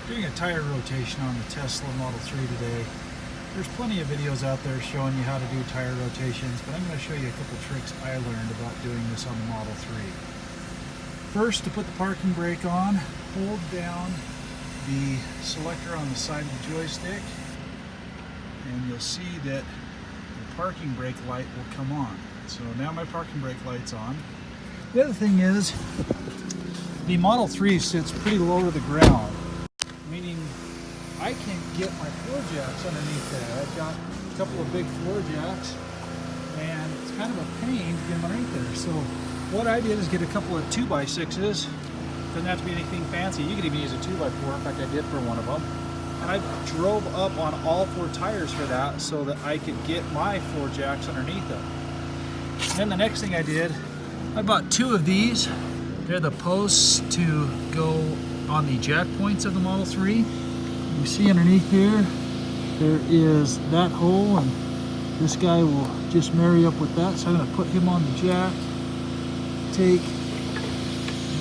Doing a tire rotation on the Tesla Model 3 today. There's plenty of videos out there showing you how to do tire rotations, but I'm going to show you a couple tricks I learned about doing this on the Model 3. First, to put the parking brake on, hold down the selector on the side of the joystick, and you'll see that the parking brake light will come on. So now my parking brake light's on. The other thing is, the Model 3 sits pretty low to the ground, meaning I can't get my floor jacks underneath there. I've got a couple of big floor jacks, and it's kind of a pain to get them underneath there. So what I did is get a couple of 2x6s. Doesn't have to be anything fancy. You could even use a 2x4. In fact, I did for one of them. And I drove up on all four tires for that so that I could get my floor jacks underneath them. And then the next thing I did, I bought two of these. They're the posts to go on the jack points of the Model 3. You see underneath here, there is that hole, and this guy will just marry up with that. So I'm going to put him on the jack, take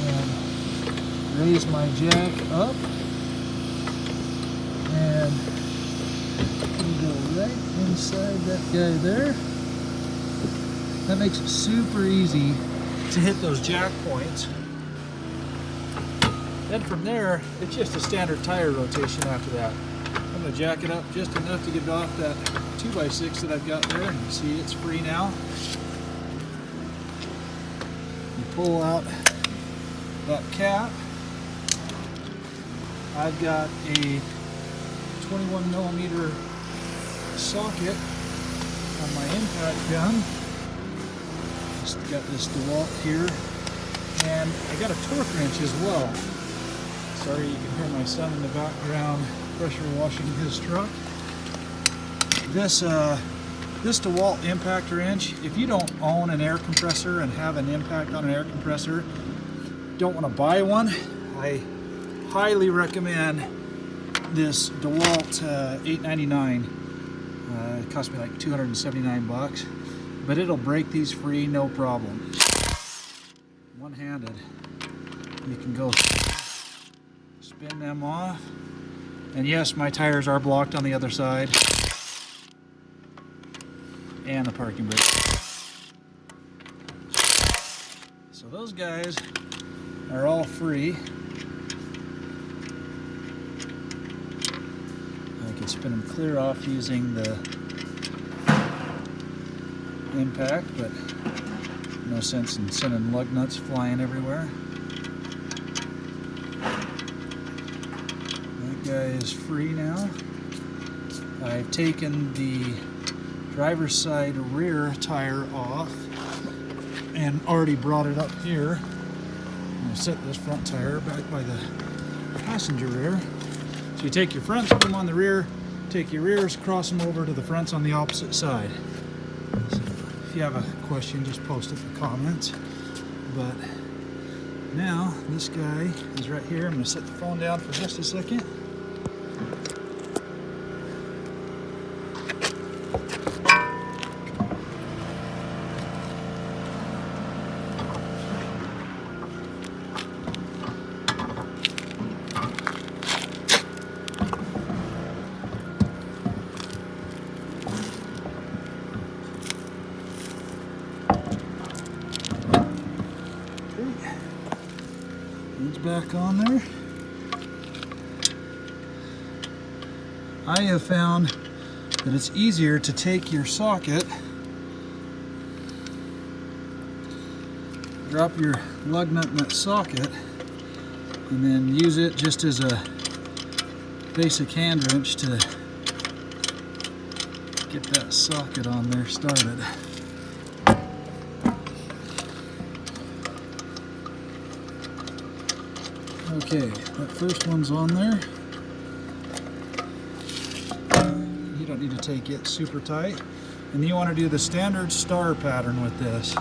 and raise my jack up, and we go right inside that guy there. That makes it super easy to hit those jack points. Then from there, it's just a standard tire rotation after that. I'm going to jack it up just enough to get it off that 2x6 that I've got there. And you see it's free now. You pull out that cap. I've got a 21mm socket on my impact gun. Just got this DeWalt here. And I got a torque wrench as well. Sorry, you can hear my son in the background pressure washing his truck. This DeWalt impact wrench, if you don't own an air compressor and have an impact on an air compressor, don't want to buy one, I highly recommend this DeWalt $8.99. It cost me like 279 bucks, but it'll break these free, no problem. One-handed, you can go spin them off, and yes, my tires are blocked on the other side, and the parking brake. So those guys are all free. I can spin them clear off using the impact, but no sense in sending lug nuts flying everywhere. Guy is free now. I've taken the driver's side rear tire off and already brought it up here. I'm going to set this front tire back by the passenger rear. So you take your fronts, put them on the rear, take your rears, cross them over to the fronts on the opposite side. So if you have a question, just post it in the comments. But now this guy is right here. I'm going to set the phone down for just a second. It's back on there. I have found that it's easier to take your socket, drop your lug nut in that socket, and then use it just as a basic hand wrench to get that socket on there started. Okay, that first one's on there. You don't need to take it super tight. And you want to do the standard star pattern with this,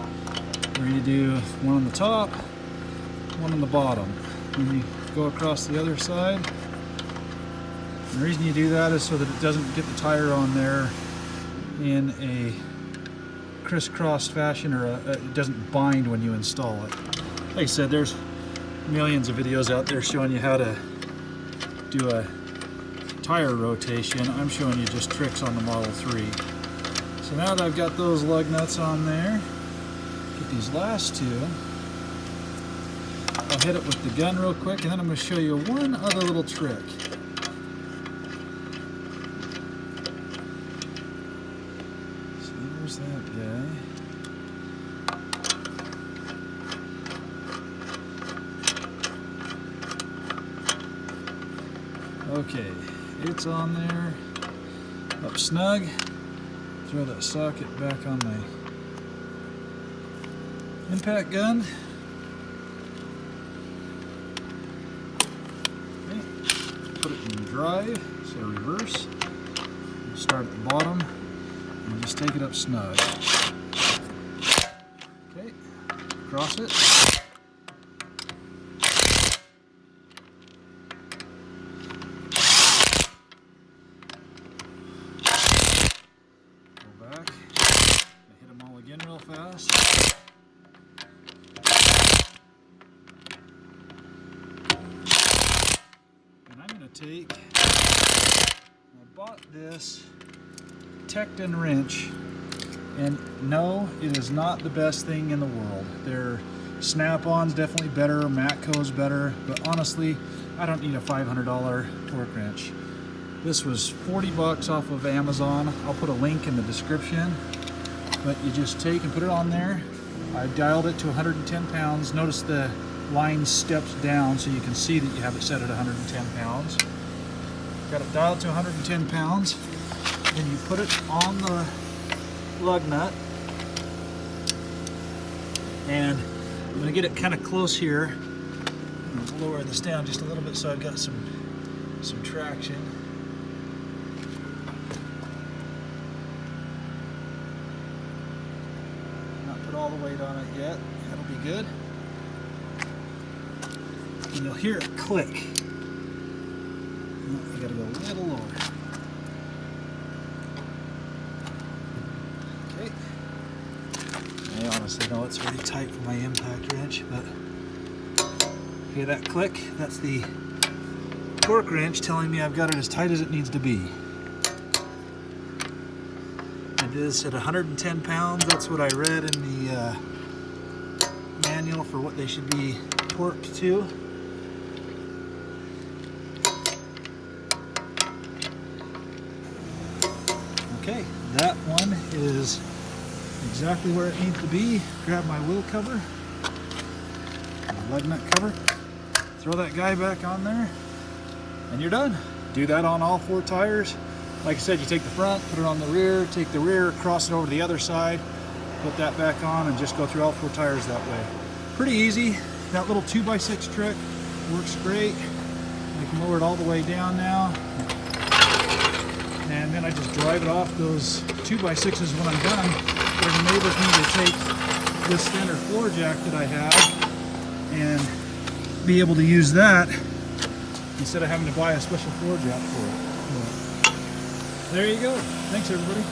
where you do one on the top, one on the bottom. And you go across the other side. And the reason you do that is so that it doesn't get the tire on there in a crisscross fashion, or it doesn't bind when you install it. Like I said, there's millions of videos out there showing you how to do a tire rotation. I'm showing you just tricks on the Model 3. So now that I've got those lug nuts on there, get these last two. I'll hit it with the gun real quick, and then I'm going to show you one other little trick. So there's that guy. Okay, it's on there, up snug. Throw that socket back on my impact gun. Okay, put it in drive, so reverse. Start at the bottom and just take it up snug. Okay, cross it. Again real fast. And I'm going to take, I bought this Tekton wrench, and no, it is not the best thing in the world. Their Snap-on's definitely better, Matco's better, but honestly, I don't need a $500 torque wrench. This was 40 bucks off of Amazon. I'll put a link in the description. But you just take and put it on there. I dialed it to 110 pounds. Notice the line steps down so you can see that you have it set at 110 pounds. Got it dialed to 110 pounds. Then you put it on the lug nut. And I'm going to get it kind of close here. I'm going to lower this down just a little bit so I've got some traction. All the weight on it yet. That'll be good. And you'll hear it click. You gotta go a little lower. Okay. I honestly know it's really tight for my impact wrench, but hear that click? That's the torque wrench telling me I've got it as tight as it needs to be. It is at 110 pounds. That's what I read in the manual for what they should be torqued to. Okay, that one is exactly where it needs to be. Grab my wheel cover, my lug nut cover, throw that guy back on there, and you're done. Do that on all 4 tires. Like I said, you take the front, put it on the rear, take the rear, cross it over to the other side, put that back on, and just go through all 4 tires that way. Pretty easy. That little 2x6 trick works great. I can lower it all the way down now. And then I just drive it off those 2x6s when I'm done. It enables me to take this standard floor jack that I have and be able to use that instead of having to buy a special floor jack for it. There you go. Thanks, everybody.